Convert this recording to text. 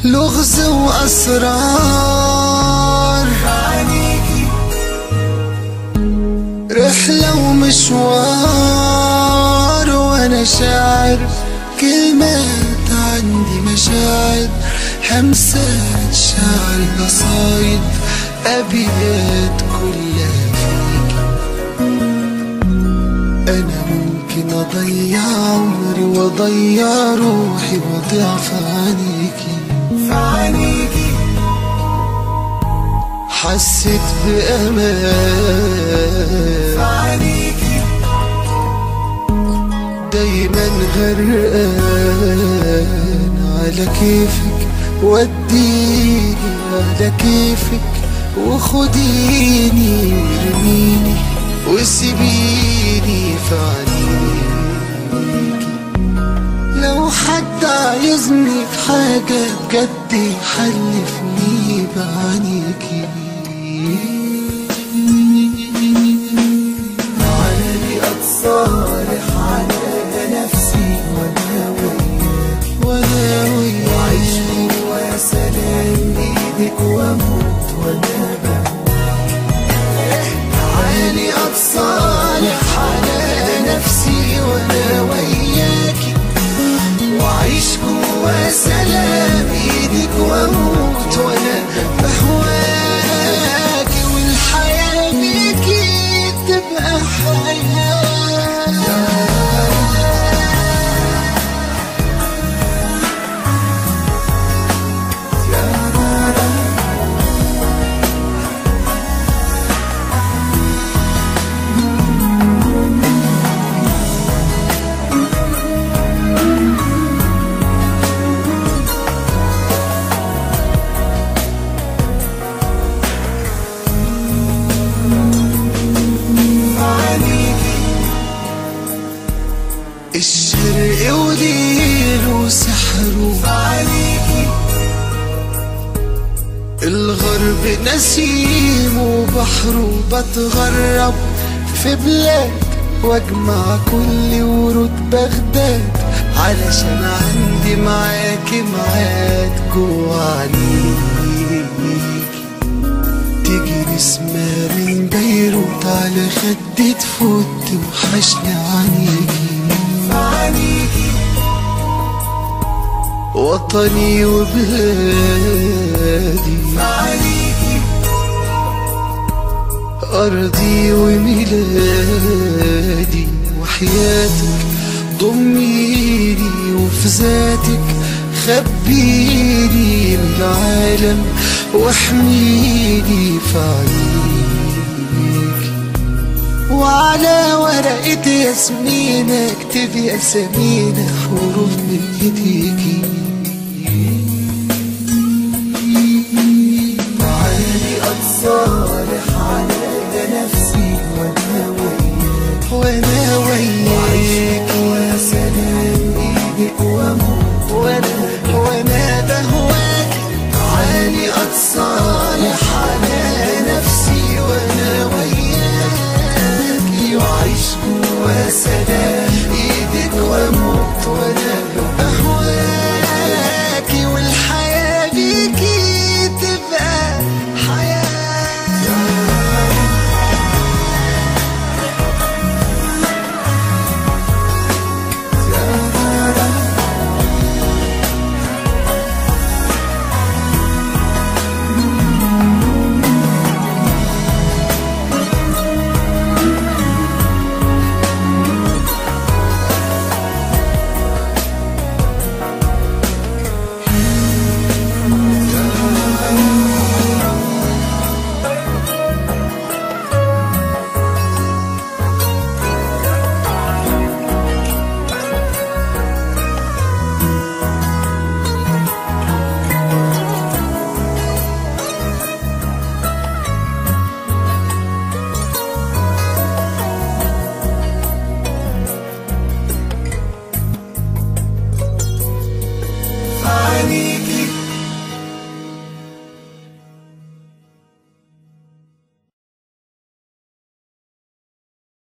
لغز وأسرار عينيكي، رحلة ومشوار، وأنا شاعر كلمات عندي مشاعر، همسات شعر قصايد أبيات كلها فيكي. أنا ممكن أضيع عمري وأضيع روحي وأضيع في عينيكي. عينيكي حسيت بأمان، عينيكي دايما غرقان على كيفك، وديني على كيفك وخديني ارميني وسيبيني في عينيكي. لو حد عايزني في حاجة بجد يحلفني بعينيكي. تعالي أتصالح على نفسي وأنا وياكي، وأعيش جوا سلام إيدك وأموت وأنا بهواكي. تعالي أتصالح على نفسي وأنا وياكي، وأعيش جوا سلام إيدك وأموت وأنا بهواكي، والحياة بيكي تبقى حياة. الشرق وليل وسحره عليكي، الغرب نسيم وبحره، بتغرب في بلاد واجمع كل ورود بغداد، علشان عندي معاكي ميعاد جوا عينيكي. تيجي نسمة من بيروت على خدي تفوت توحشني عينيكي. عينيكي وطني وبلادي، عينيكي أرضي وميلادي، وحياتك ضميني وفي ذاتك خبيني من العالم واحميني في عينيكي. وعلى ورقة ياسمينة اكتبي أسامينا حروف من ايديكي. تعالي أتصالح على نفسي وأنا وياكي، وأعيش جوا سلام إيدك وأموت وأنا بهواكي. تعالي أتصالح على نفسي وأنا وياكي، وأعيش جوا سلام إيدك وأموت وأنا